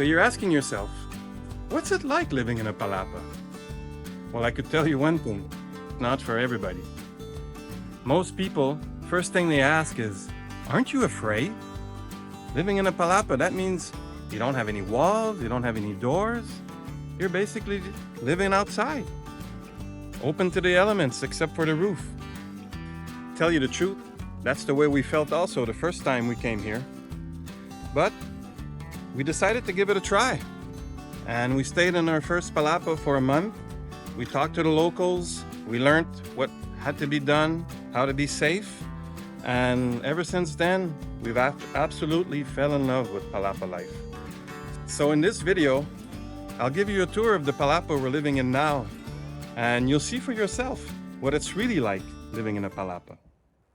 So you're asking yourself, what's it like living in a palapa? Well, I could tell you one thing, not for everybody. Most people, first thing they ask is, aren't you afraid? Living in a palapa, that means you don't have any walls, you don't have any doors. You're basically living outside, open to the elements except for the roof. Tell you the truth, that's the way we felt also the first time we came here. But we decided to give it a try. And we stayed in our first palapa for a month. We talked to the locals. We learned what had to be done, how to be safe. And ever since then, we've absolutely fell in love with palapa life. So in this video, I'll give you a tour of the palapa we're living in now. And you'll see for yourself what it's really like living in a palapa.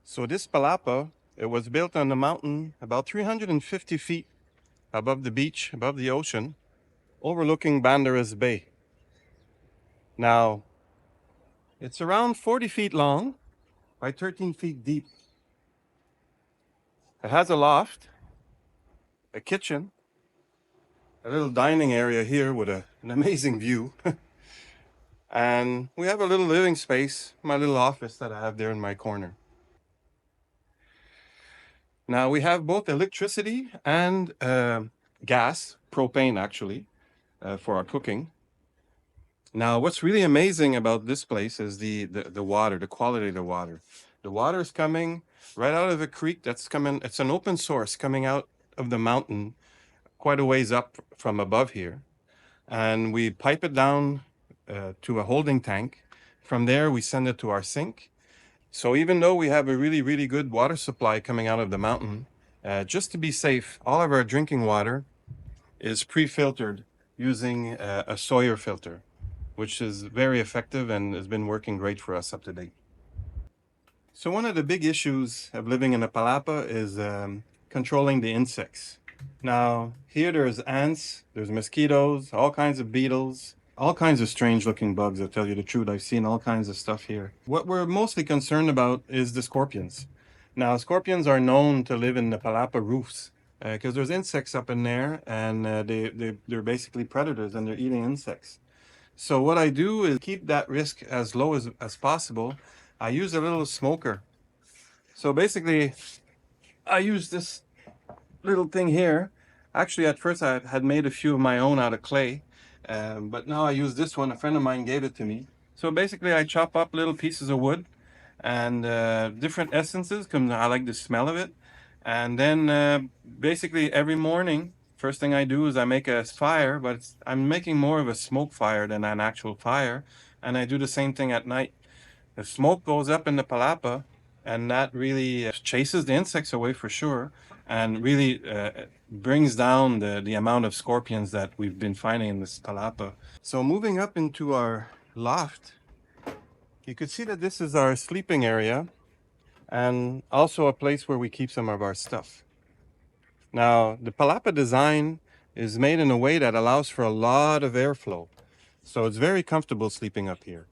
So this palapa, it was built on the mountain about 350 feet above the beach, above the ocean, overlooking Banderas Bay. Now, it's around 40 feet long by 13 feet deep. It has a loft, a kitchen, a little dining area here with an amazing view. And we have a little living space, my little office that I have there in my corner. Now we have both electricity and gas, propane actually, for our cooking. Now what's really amazing about this place is the water, the quality of the water. The water is coming right out of a creek that's coming, it's an open source coming out of the mountain quite a ways up from above here. And we pipe it down to a holding tank. From there we send it to our sink. So even though we have a really, really good water supply coming out of the mountain, just to be safe, all of our drinking water is pre-filtered using a Sawyer filter, which is very effective and has been working great for us up to date. So one of the big issues of living in a palapa is controlling the insects. Now, here there's ants, there's mosquitoes, all kinds of beetles, all kinds of strange looking bugs, I'll tell you the truth. I've seen all kinds of stuff here. What we're mostly concerned about is the scorpions. Now, scorpions are known to live in the palapa roofs because there's insects up in there, and they're basically predators and they're eating insects. So what I do is keep that risk as low as possible. I use a little smoker. So basically, I use this little thing here. Actually, at first I had made a few of my own out of clay. But now I use this one. A friend of mine gave it to me. So basically I chop up little pieces of wood and different essences because I like the smell of it. And then basically every morning, first thing I do is I make a fire, but I'm making more of a smoke fire than an actual fire. And I do the same thing at night. The smoke goes up in the palapa, and that really chases the insects away for sure, and really brings down the amount of scorpions that we've been finding in this palapa. So moving up into our loft, you could see that this is our sleeping area and also a place where we keep some of our stuff. Now, the palapa design is made in a way that allows for a lot of airflow. So it's very comfortable sleeping up here.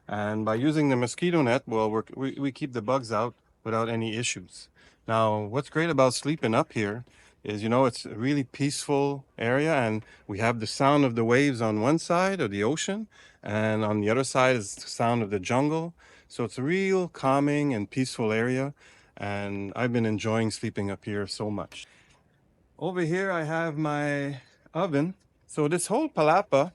And by using the mosquito net, well, we keep the bugs out without any issues. Now, what's great about sleeping up here is, you know, it's a really peaceful area, and we have the sound of the waves on one side of the ocean, and on the other side is the sound of the jungle. So it's a real calming and peaceful area, and I've been enjoying sleeping up here so much. Over here I have my oven. So this whole palapa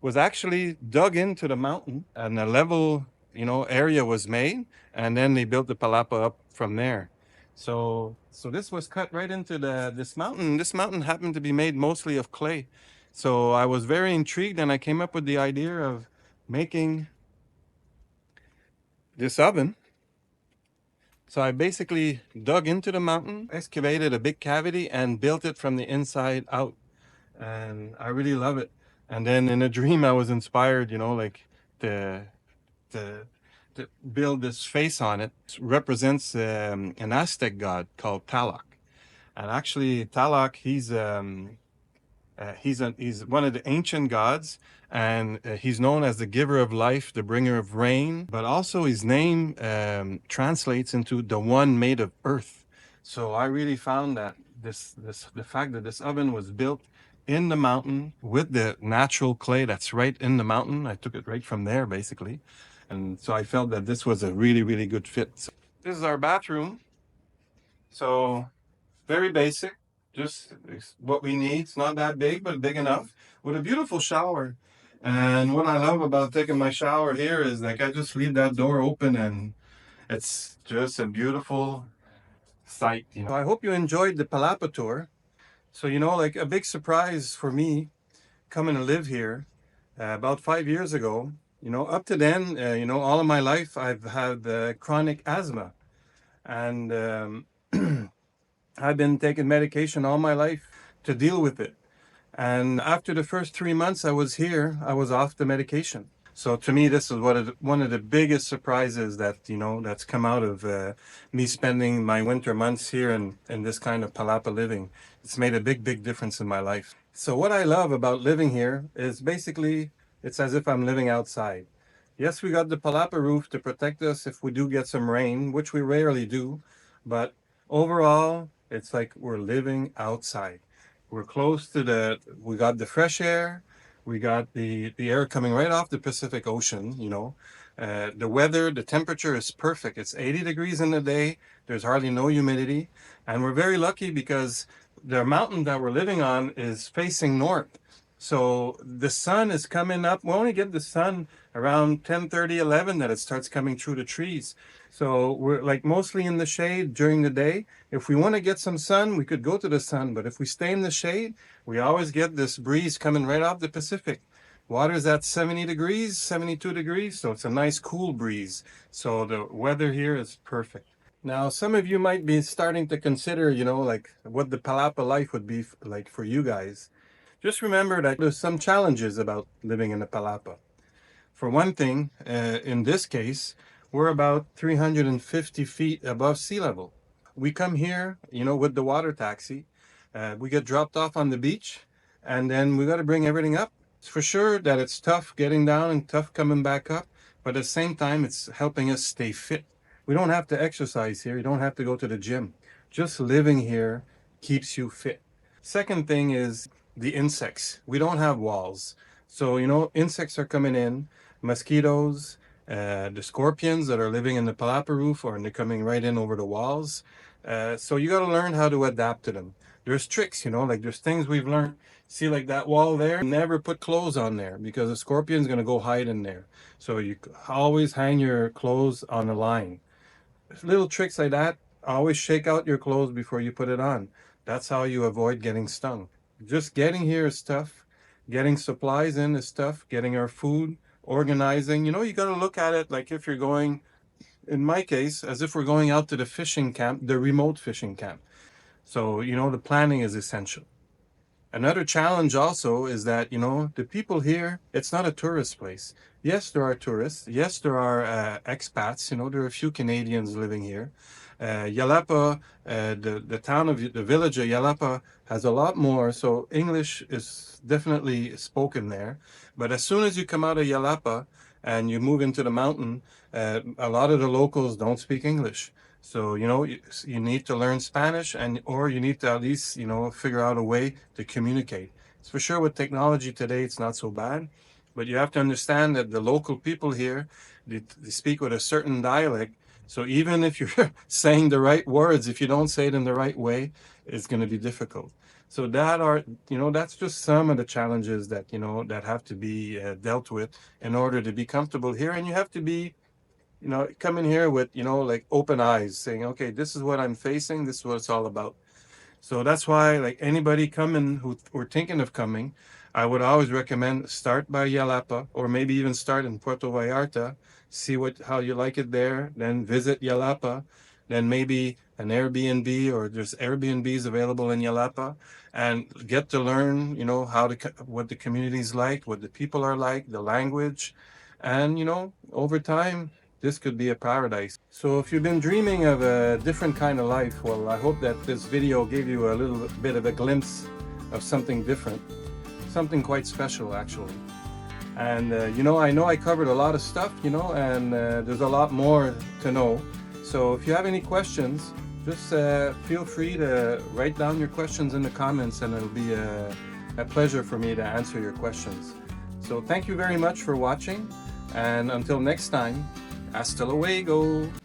was actually dug into the mountain, and a level, you know, area was made, and then they built the palapa up from there. So this was cut right into this mountain. This mountain happened to be made mostly of clay. So I was very intrigued, and I came up with the idea of making this oven. So I basically dug into the mountain, excavated a big cavity, and built it from the inside out. And I really love it. And then in a dream, I was inspired, you know, like to build this face on it. It represents an Aztec god called Tlaloc. And actually, Tlaloc, he's one of the ancient gods, and he's known as the giver of life, the bringer of rain. But also, his name translates into the one made of earth. So I really found that the fact that this oven was built in the mountain with the natural clay that's right in the mountain. I took it right from there, basically. And so I felt that this was a really, really good fit. So this is our bathroom. So very basic, just what we need. It's not that big, but big enough with a beautiful shower. And what I love about taking my shower here is like I just leave that door open and it's just a beautiful sight. So I hope you enjoyed the Palapa tour. So, like a big surprise for me coming to live here about 5 years ago. Up to then, all of my life I've had chronic asthma. And I've been taking medication all my life to deal with it. And after the first 3 months I was here, I was off the medication. So to me, this is one of the biggest surprises that's come out of me spending my winter months here in this kind of Palapa living. It's made a big, big difference in my life. So what I love about living here is basically it's as if I'm living outside. Yes, we got the Palapa roof to protect us if we do get some rain, which we rarely do, but overall, it's like we're living outside. We're close to we got the fresh air, we got the air coming right off the Pacific Ocean, the weather, the temperature is perfect. It's 80 degrees in the day, there's hardly no humidity, and we're very lucky because the mountain that we're living on is facing north. So the sun is coming up. We only get the sun around 10:30, 11 that it starts coming through the trees. So we're like mostly in the shade during the day. If we want to get some sun, we could go to the sun. But if we stay in the shade, we always get this breeze coming right off the Pacific. Water's at 70 degrees, 72 degrees. So it's a nice cool breeze. So the weather here is perfect. Now, some of you might be starting to consider, like what the Palapa life would be like for you guys. Just remember that there's some challenges about living in the Palapa. For one thing, in this case, we're about 350 feet above sea level. We come here, with the water taxi. We get dropped off on the beach, and then we got to bring everything up. It's for sure that it's tough getting down and tough coming back up, but at the same time, it's helping us stay fit. We don't have to exercise here. You don't have to go to the gym. Just living here keeps you fit. Second thing is the insects. We don't have walls. So, insects are coming in, mosquitoes, the scorpions that are living in the Palapa roof, or they're coming right in over the walls. So you got to learn how to adapt to them. There's tricks, like there's things we've learned. See, like that wall there, never put clothes on there because a scorpion's going to go hide in there. So you always hang your clothes on the line. Little tricks like that. Always shake out your clothes before you put it on. That's how you avoid getting stung. Just getting here is tough. Getting supplies in is tough. Getting our food, organizing. You got to look at it like if you're going, in my case, as if we're going out to the fishing camp, the remote fishing camp. So, the planning is essential. Another challenge also is that, the people here, it's not a tourist place. Yes, there are tourists. Yes, there are expats. There are a few Canadians living here. Yalapa, the town of the village of Yalapa has a lot more. So English is definitely spoken there. But as soon as you come out of Yalapa and you move into the mountain, a lot of the locals don't speak English. So, you need to learn Spanish or you need to at least, figure out a way to communicate. It's for sure with technology today, it's not so bad, but you have to understand that the local people here, they speak with a certain dialect. So even if you're saying the right words, if you don't say it in the right way, it's going to be difficult. So that's just some of the challenges that, that have to be dealt with in order to be comfortable here. And you have to be come in here with, like open eyes saying, okay, this is what I'm facing. This is what it's all about. So that's why, like anybody coming who are thinking of coming, I would always recommend start by Yalapa or maybe even start in Puerto Vallarta, see how you like it there, then visit Yalapa, then maybe an Airbnb or there's Airbnbs available in Yalapa and get to learn, what the community is like, what the people are like, the language, and, over time, this could be a paradise. So if you've been dreaming of a different kind of life, well, I hope that this video gave you a little bit of a glimpse of something different, something quite special actually. And I know I covered a lot of stuff, and there's a lot more to know. So if you have any questions, just feel free to write down your questions in the comments and it'll be a a pleasure for me to answer your questions. So thank you very much for watching, and until next time, hasta luego.